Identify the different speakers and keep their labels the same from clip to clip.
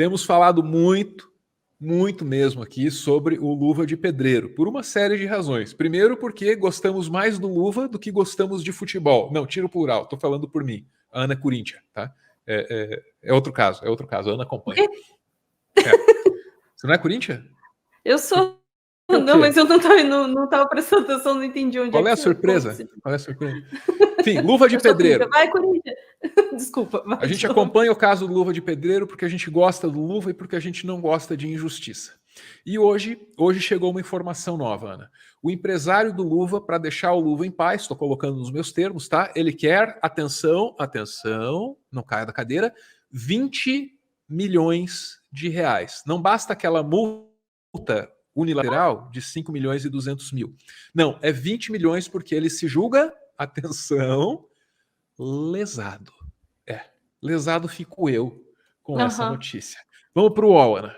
Speaker 1: Temos falado muito mesmo aqui sobre o Luva de Pedreiro, por uma série de razões. Primeiro, porque gostamos mais do Luva do que gostamos de futebol. Não, tira o plural, tô falando por mim. A Ana é Corinthians, tá? É outro caso, a Ana acompanha. Você não é Corinthians?
Speaker 2: Eu sou. Não, mas eu não tava prestando atenção, não entendi onde
Speaker 1: Qual é a surpresa? Qual é a surpresa? Enfim, Luva de Pedreiro.
Speaker 2: Vai, Corinthians. Desculpa.
Speaker 1: A gente acompanha o caso do Luva de Pedreiro porque a gente gosta do Luva e porque a gente não gosta de injustiça. E hoje chegou uma informação nova, Ana. O empresário do Luva, para deixar o Luva em paz, estou colocando nos meus termos, tá? Ele quer, atenção, não caia da cadeira, 20 milhões de reais. Não basta aquela multa unilateral de 5 milhões e 200 mil. Não, é 20 milhões porque ele se julga, atenção, lesado. Lesado fico eu com essa notícia. Vamos para o UOL, Ana.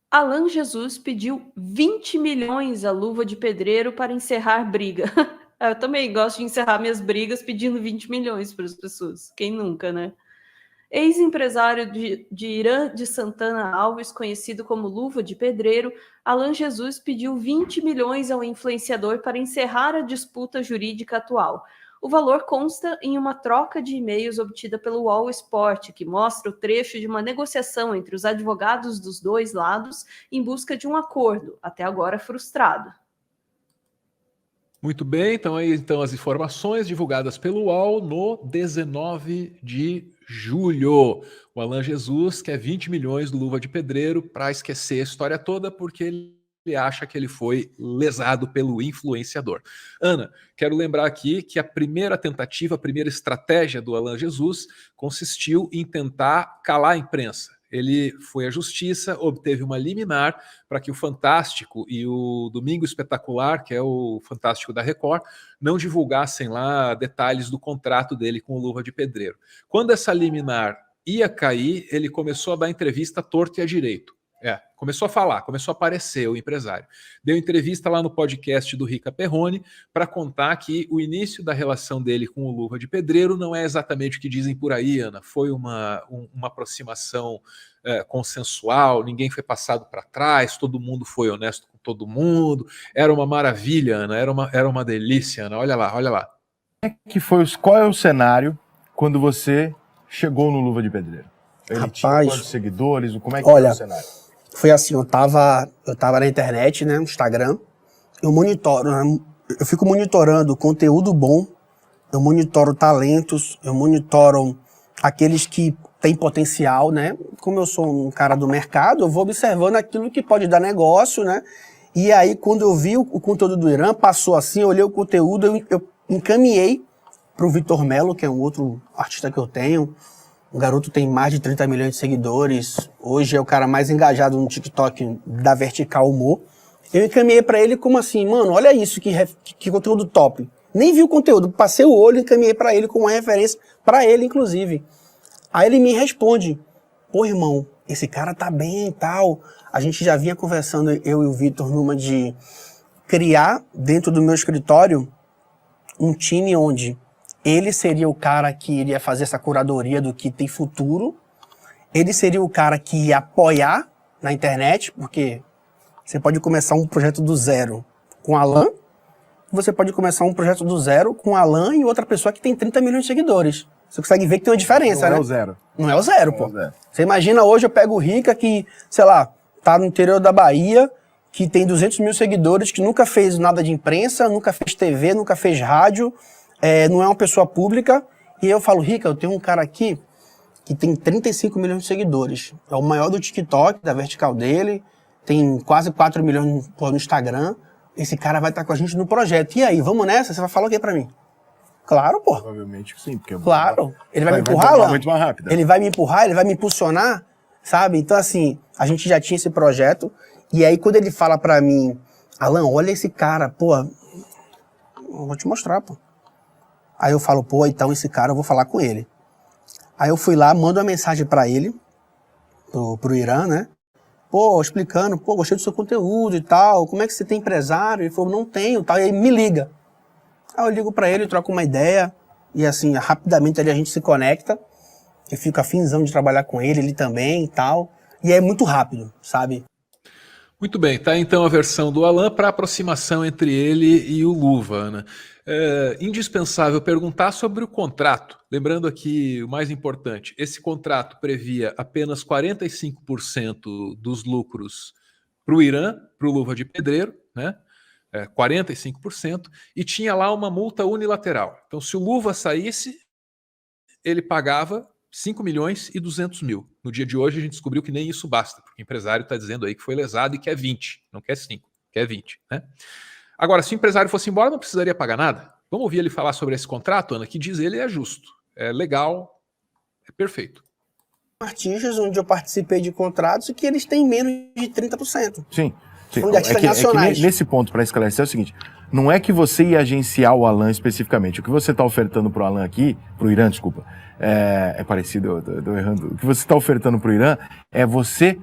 Speaker 2: Alan Jesus pediu 20 milhões à Luva de Pedreiro para encerrar briga. Eu também gosto de encerrar minhas brigas pedindo 20 milhões para as pessoas. Quem nunca, né? Ex-empresário de Irã de Santana Alves, conhecido como Luva de Pedreiro, Alan Jesus pediu 20 milhões ao influenciador para encerrar a disputa jurídica atual. O valor consta em uma troca de e-mails obtida pelo UOL Sport, que mostra o trecho de uma negociação entre os advogados dos dois lados em busca de um acordo, até agora frustrado.
Speaker 1: Muito bem, então aí estão as informações divulgadas pelo UOL no 19 de julho. O Alan Jesus quer 20 milhões do Luva de Pedreiro para esquecer a história toda, porque ele acha que ele foi lesado pelo influenciador. Ana, quero lembrar aqui que a primeira tentativa, a primeira estratégia do Alan Jesus consistiu em tentar calar a imprensa. Ele foi à justiça, obteve uma liminar para que o Fantástico e o Domingo Espetacular, que é o Fantástico da Record, não divulgassem lá detalhes do contrato dele com o Luva de Pedreiro. Quando essa liminar ia cair, ele começou a dar entrevista torto e à direito. Começou a falar, começou a aparecer o empresário. Deu entrevista lá no podcast do Rica Perrone para contar que o início da relação dele com o Luva de Pedreiro não é exatamente o que dizem por aí, Ana. Foi uma aproximação consensual, ninguém foi passado para trás, todo mundo foi honesto com todo mundo. Era uma maravilha, Ana, era uma delícia, Ana. Olha lá.
Speaker 3: Qual é o cenário quando você chegou no Luva de Pedreiro? Ele tinha quantos seguidores? Como é que foi o cenário?
Speaker 4: Foi assim, eu tava na internet, né, no Instagram, eu fico monitorando conteúdo bom, eu monitoro talentos, eu monitoro aqueles que têm potencial, né, como eu sou um cara do mercado, eu vou observando aquilo que pode dar negócio, né, e aí quando eu vi o conteúdo do Irã, passou assim, eu olhei o conteúdo, eu encaminhei pro Vitor Melo, que é um outro artista que eu tenho. O garoto tem mais de 30 milhões de seguidores. Hoje é o cara mais engajado no TikTok da Vertical Humor. Eu encaminhei pra ele como assim, mano, olha isso, que conteúdo top. Nem vi o conteúdo, passei o olho e encaminhei pra ele como uma referência, pra ele inclusive. Aí ele me responde, pô irmão, esse cara tá bem e tal. A gente já vinha conversando, eu e o Vitor, numa de criar dentro do meu escritório um time onde ele seria o cara que iria fazer essa curadoria do que tem futuro. Ele seria o cara que ia apoiar na internet, porque você pode começar um projeto do zero com o Alan, você pode começar um projeto do zero com o Alan e outra pessoa que tem 30 milhões de seguidores. Você consegue ver que tem uma diferença, né?
Speaker 3: Não é o zero.
Speaker 4: Não é o zero, pô. Você imagina hoje eu pego o Rica que, sei lá, tá no interior da Bahia, que tem 200 mil seguidores, que nunca fez nada de imprensa, nunca fez TV, nunca fez rádio, não é uma pessoa pública, e eu falo, Rica, eu tenho um cara aqui que tem 35 milhões de seguidores. É o maior do TikTok, da vertical dele, tem quase 4 milhões no Instagram. Esse cara vai estar com a gente no projeto. E aí, vamos nessa? Você vai falar o que pra mim? Claro, pô.
Speaker 3: Provavelmente sim, porque
Speaker 4: claro. Ele vai me empurrar, lá.
Speaker 3: Muito mais rápido.
Speaker 4: Ele vai me empurrar, ele vai me impulsionar, sabe? Então, assim, a gente já tinha esse projeto. E aí, quando ele fala pra mim, Alan, olha esse cara, pô, eu vou te mostrar, pô. Aí eu falo, pô, então esse cara eu vou falar com ele. Aí eu fui lá, mando uma mensagem pra ele, pro Irã, né? Pô, explicando, pô, gostei do seu conteúdo e tal, como é que você tem empresário? Ele falou, não tenho, tal, e aí me liga. Aí eu ligo pra ele, troco uma ideia, e assim, rapidamente ali a gente se conecta, eu fico afinzão de trabalhar com ele também e tal. E é muito rápido, sabe?
Speaker 1: Muito bem, tá então a versão do Alan para aproximação entre ele e o Luva, Ana. É indispensável perguntar sobre o contrato. Lembrando aqui o mais importante: esse contrato previa apenas 45% dos lucros para o Irã, para o Luva de Pedreiro, né? 45%, e tinha lá uma multa unilateral. Então, se o Luva saísse, ele pagava 5 milhões e 200 mil. No dia de hoje, a gente descobriu que nem isso basta, porque o empresário está dizendo aí que foi lesado e quer 20, não quer 5, quer 20. Né? Agora, se o empresário fosse embora, não precisaria pagar nada. Vamos ouvir ele falar sobre esse contrato, Ana, que diz ele é justo, é legal, é perfeito.
Speaker 4: Artistas onde eu participei de contratos que eles têm menos de 30%.
Speaker 3: Sim.
Speaker 4: São de artistas nacionais.
Speaker 3: Nesse ponto, para esclarecer, é o seguinte: não é que você ia agenciar o Alan especificamente. O que você está ofertando para o Alan aqui, para o Irã, desculpa, é parecido, eu tô errando. O que você está ofertando para o Irã é você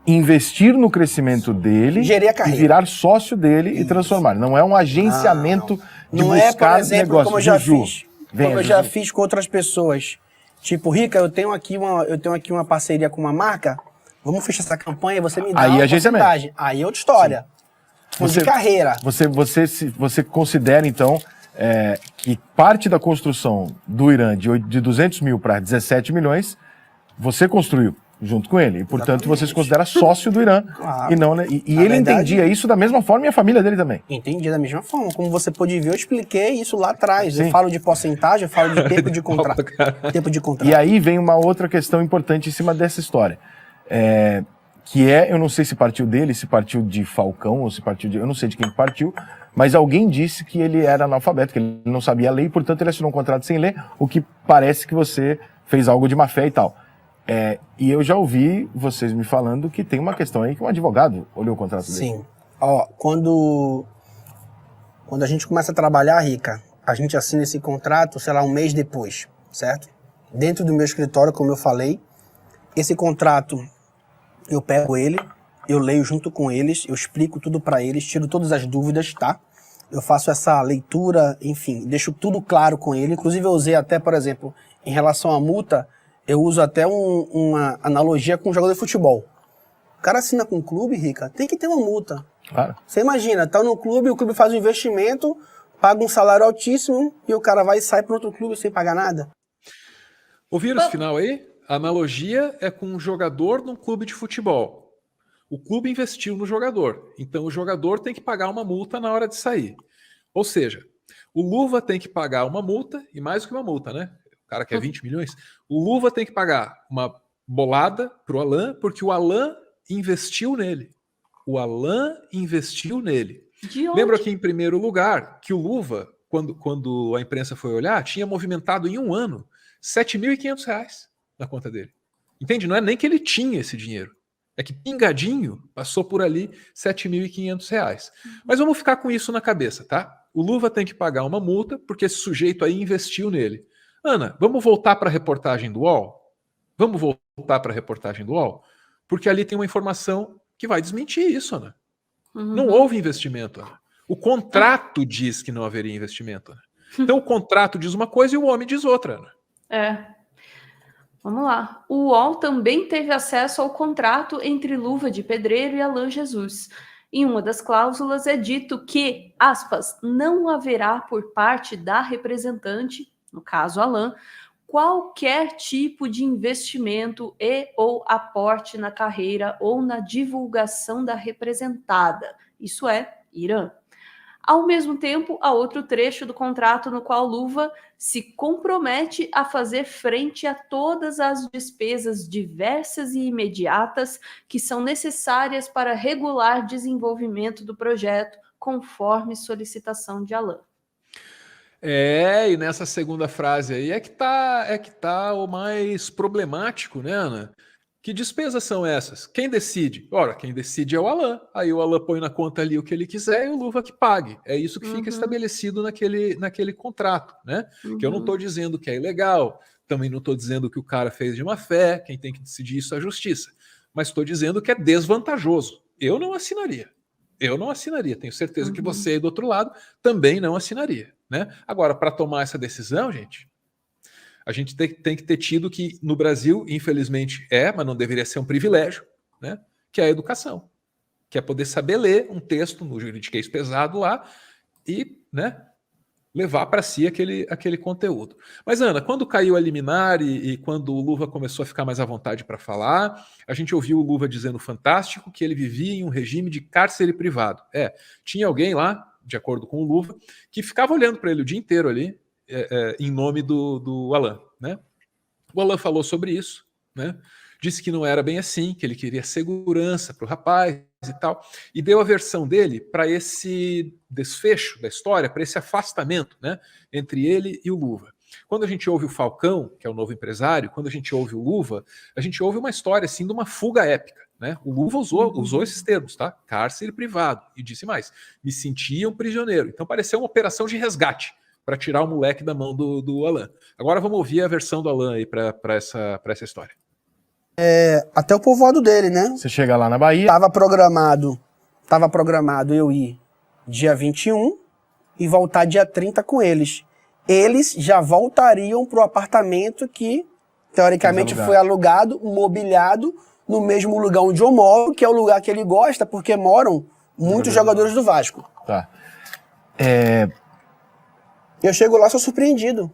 Speaker 3: investir no crescimento dele e virar sócio dele e transformar. Não é um agenciamento de
Speaker 4: não
Speaker 3: buscar
Speaker 4: por exemplo,
Speaker 3: negócio.
Speaker 4: Como eu já fiz com outras pessoas. Tipo, Rica, eu tenho aqui uma parceria com uma marca. Vamos fechar essa campanha, você me dá
Speaker 3: aí,
Speaker 4: uma porcentagem. Aí é outra história. De carreira.
Speaker 3: Você considera, então, que parte da construção do Irã de 200 mil para 17 milhões, você construiu junto com ele. E, portanto, exatamente, você se considera sócio do Irã. Claro. E, não, né? E ele entendia isso da mesma forma e a família dele também.
Speaker 4: Entendia da mesma forma. Como você pôde ver, eu expliquei isso lá atrás. Sim. Eu falo de porcentagem, eu falo de tempo de contrato.
Speaker 3: E aí vem uma outra questão importante em cima dessa história. Eu não sei se partiu dele, se partiu de Falcão, ou se partiu de... Eu não sei de quem partiu, mas alguém disse que ele era analfabeto, que ele não sabia ler, e, portanto, ele assinou um contrato sem ler, o que parece que você fez algo de má fé e tal. E eu já ouvi vocês me falando que tem uma questão aí que um advogado olhou o contrato dele.
Speaker 4: Sim. Ó, quando a gente começa a trabalhar, Rica, a gente assina esse contrato, sei lá, um mês depois, certo? Dentro do meu escritório, como eu falei, esse contrato, eu pego ele, eu leio junto com eles, eu explico tudo para eles, tiro todas as dúvidas, tá? Eu faço essa leitura, enfim, deixo tudo claro com ele. Inclusive eu usei até, por exemplo, em relação à multa, eu uso até uma analogia com um jogador de futebol. O cara assina com um clube, Rica, tem que ter uma multa.
Speaker 3: Claro.
Speaker 4: Você imagina, tá no clube, o clube faz um investimento, paga um salário altíssimo e o cara vai e sai para outro clube sem pagar nada.
Speaker 1: Ouviram esse final aí? A analogia é com um jogador num clube de futebol. O clube investiu no jogador, então o jogador tem que pagar uma multa na hora de sair. Ou seja, o Luva tem que pagar uma multa, e mais do que uma multa, né? O cara quer 20 milhões. O Luva tem que pagar uma bolada pro Alan, porque o Alan investiu nele. O Alan investiu nele. Lembra que, em primeiro lugar, que o Luva, quando a imprensa foi olhar, tinha movimentado em um ano R$7.500 na conta dele. Entende? Não é nem que ele tinha esse dinheiro. É que pingadinho passou por ali R$7.500. Mas vamos ficar com isso na cabeça, tá? O Luva tem que pagar uma multa porque esse sujeito aí investiu nele. Ana, vamos voltar para a reportagem do UOL? Vamos voltar para a reportagem do UOL? Porque ali tem uma informação que vai desmentir isso, Ana. Não houve investimento, Ana. O contrato diz que não haveria investimento, Ana. Então o contrato diz uma coisa e o homem diz outra, Ana.
Speaker 2: Vamos lá. O UOL também teve acesso ao contrato entre Luva de Pedreiro e Alan Jesus. Em uma das cláusulas é dito que, aspas, não haverá por parte da representante, no caso Alan, qualquer tipo de investimento e ou aporte na carreira ou na divulgação da representada, isso é, Irã. Ao mesmo tempo, há outro trecho do contrato no qual Luva se compromete a fazer frente a todas as despesas diversas e imediatas que são necessárias para regular desenvolvimento do projeto, conforme solicitação de Alan.
Speaker 1: E nessa segunda frase aí é que tá o mais problemático, né, Ana? Que despesas são essas? Quem decide? Ora, quem decide é o Alan. Aí o Alan põe na conta ali o que ele quiser e o Luva que pague. É isso que fica estabelecido naquele contrato, né? Que eu não estou dizendo que é ilegal, também não estou dizendo que o cara fez de má fé, quem tem que decidir isso é a justiça. Mas estou dizendo que é desvantajoso. Eu não assinaria. Tenho certeza que você aí do outro lado também não assinaria, né? Agora, para tomar essa decisão, gente, a gente tem que ter tido que no Brasil, infelizmente mas não deveria ser um privilégio, né? Que é a educação, que é poder saber ler um texto no juridiquês pesado lá e, né, levar para si aquele conteúdo. Mas, Ana, quando caiu a liminar e quando o Luva começou a ficar mais à vontade para falar, a gente ouviu o Luva dizendo fantástico que ele vivia em um regime de cárcere privado. Tinha alguém lá, de acordo com o Luva, que ficava olhando para ele o dia inteiro ali, em nome do Alain, né? O Alain falou sobre isso, né? Disse que não era bem assim, que ele queria segurança para o rapaz e tal, e deu a versão dele para esse desfecho da história, para esse afastamento, né, entre ele e o Luva. Quando a gente ouve o Falcão, que é o novo empresário, quando a gente ouve o Luva, a gente ouve uma história assim de uma fuga épica, né? O Luva usou esses termos, tá? Cárcere privado, e disse mais: me sentia um prisioneiro. Então pareceu uma operação de resgate para tirar o moleque da mão do Alain. Agora vamos ouvir a versão do Alain aí para essa história.
Speaker 4: Até o povoado dele, né?
Speaker 3: Você chega lá na Bahia.
Speaker 4: Tava programado eu ir dia 21 e voltar dia 30 com eles. Eles já voltariam pro apartamento que, teoricamente, foi alugado, mobiliado, no mesmo lugar onde eu moro, que é o lugar que ele gosta, porque moram muitos jogadores do Vasco.
Speaker 3: Tá.
Speaker 4: Eu chego lá, sou surpreendido.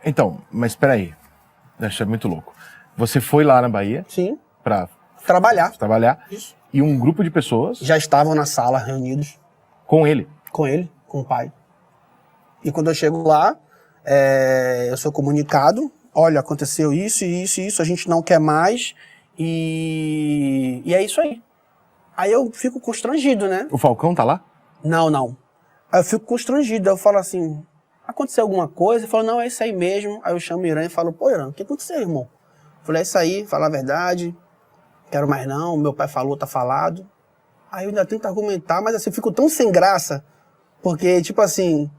Speaker 3: Então, mas peraí. Isso é muito louco. Você foi lá na Bahia.
Speaker 4: Sim.
Speaker 3: Pra
Speaker 4: trabalhar.
Speaker 3: Isso. E um grupo de pessoas.
Speaker 4: Já estavam na sala, reunidos.
Speaker 3: Com ele.
Speaker 4: Com o pai. E quando eu chego lá, eu sou comunicado. Olha, aconteceu isso, a gente não quer mais. E é isso aí. Aí eu fico constrangido, né?
Speaker 3: O Falcão tá lá?
Speaker 4: Não. Aí eu fico constrangido. Eu falo assim, aconteceu alguma coisa? Ele falou, não, é isso aí mesmo. Aí eu chamo o Irã e falo, pô, Irã, o que aconteceu, irmão? Eu falei, é isso aí, falar a verdade. Quero mais não, meu pai falou, tá falado. Aí eu ainda tento argumentar, mas assim, eu fico tão sem graça. Porque, tipo assim,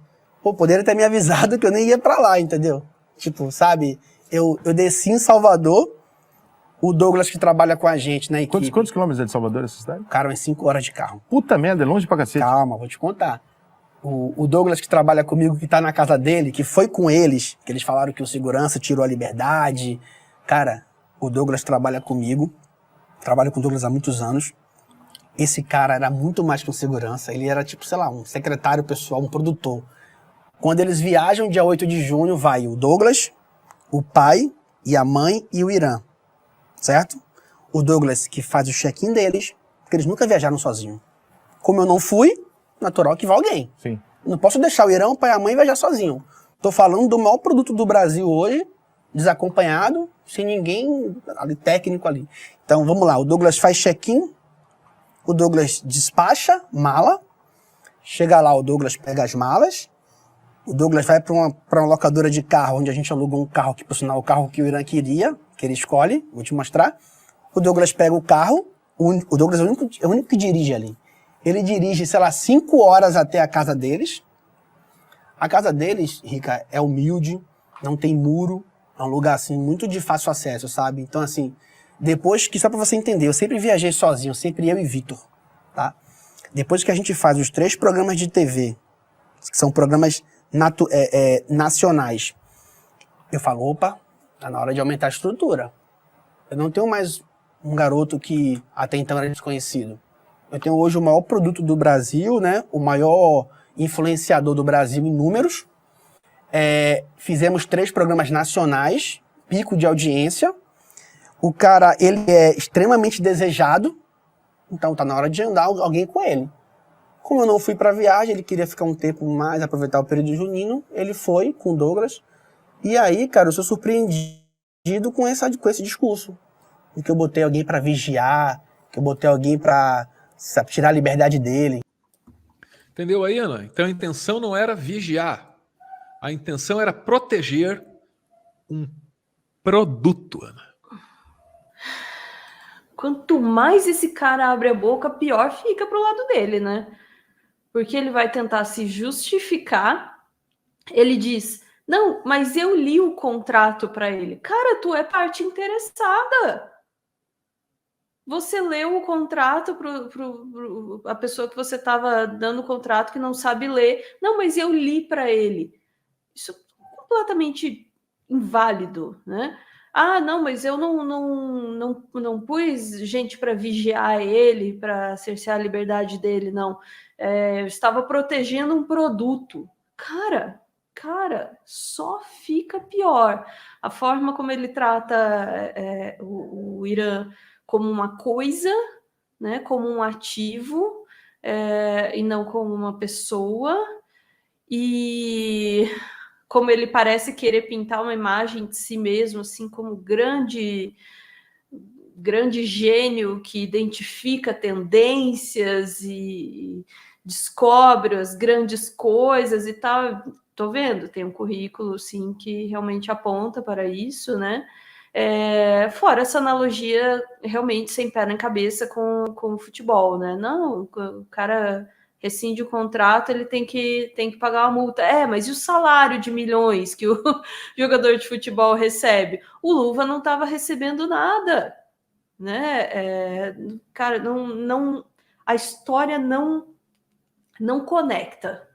Speaker 4: pô, poderia ter me avisado que eu nem ia pra lá, entendeu? Tipo, sabe, eu desci em Salvador, o Douglas que trabalha com a gente na equipe.
Speaker 3: Quantos quilômetros é de Salvador essa cidade?
Speaker 4: Cara, umas 5 horas de carro.
Speaker 3: Puta merda, é longe pra cacete.
Speaker 4: Calma, vou te contar. O Douglas que trabalha comigo, que tá na casa dele, que foi com eles, que eles falaram que o segurança tirou a liberdade. Cara, o Douglas trabalha comigo, trabalho com o Douglas há muitos anos. Esse cara era muito mais que um segurança, ele era tipo, sei lá, um secretário pessoal, um produtor. Quando eles viajam, dia 8 de junho, vai o Douglas, o pai e a mãe e o Irã, certo? O Douglas que faz o check-in deles, porque eles nunca viajaram sozinhos. Como eu não fui, natural que vá alguém.
Speaker 3: Sim.
Speaker 4: Não posso deixar o Irã, o pai e a mãe viajar sozinho. Tô falando do maior produto do Brasil hoje, desacompanhado, sem ninguém ali, técnico ali. Então, vamos lá. O Douglas faz check-in, o Douglas despacha mala, chega lá, o Douglas pega as malas, o Douglas vai para uma locadora de carro, onde a gente alugou um carro, que por sinal o carro que o Irã queria, que ele escolhe, vou te mostrar. O Douglas pega o carro, o Douglas é o único que dirige ali. Ele dirige, sei lá, 5 horas até a casa deles. A casa deles, Rica, é humilde, não tem muro, é um lugar, assim, muito de fácil acesso, sabe? Então, assim, depois que, só pra você entender, eu sempre viajei sozinho, sempre eu e Vitor, tá? Depois que a gente faz os 3 programas de TV, que são programas nacionais, eu falo, opa, tá na hora de aumentar a estrutura. Eu não tenho mais um garoto que até então era desconhecido. Eu tenho hoje o maior produto do Brasil, né? O maior influenciador do Brasil em números. Fizemos 3 programas nacionais, pico de audiência. O cara, ele é extremamente desejado, então tá na hora de andar alguém com ele. Como eu não fui pra viagem, ele queria ficar um tempo mais, aproveitar o período junino, ele foi com o Douglas. E aí, cara, eu sou surpreendido com esse discurso. De que eu botei alguém pra vigiar, que eu botei alguém pra tirar a liberdade dele.
Speaker 1: Entendeu aí, Ana? Então a intenção não era vigiar. A intenção era proteger um produto, Ana.
Speaker 2: Quanto mais esse cara abre a boca, pior fica pro lado dele, né? Porque ele vai tentar se justificar. Ele diz, não, mas eu li o contrato para ele. Cara, tu é parte interessada. Você leu o contrato para a pessoa que você estava dando o contrato que não sabe ler. Não, mas eu li para ele. Isso é completamente inválido, né? Ah, não, mas eu não pus gente para vigiar ele, para cercear a liberdade dele, não. Eu estava protegendo um produto. Cara, só fica pior. A forma como ele trata o Irã como uma coisa, né, como um ativo, e não como uma pessoa, e como ele parece querer pintar uma imagem de si mesmo, assim, como grande gênio que identifica tendências e descobre as grandes coisas e tal. Tô vendo, tem um currículo, sim, que realmente aponta para isso, né? Fora essa analogia realmente sem pé nem cabeça com o futebol, né? Não, o cara rescinde o contrato, ele tem que pagar uma multa. Mas e o salário de milhões que o jogador de futebol recebe? O Luva não estava recebendo nada, né? Cara, não, a história não conecta.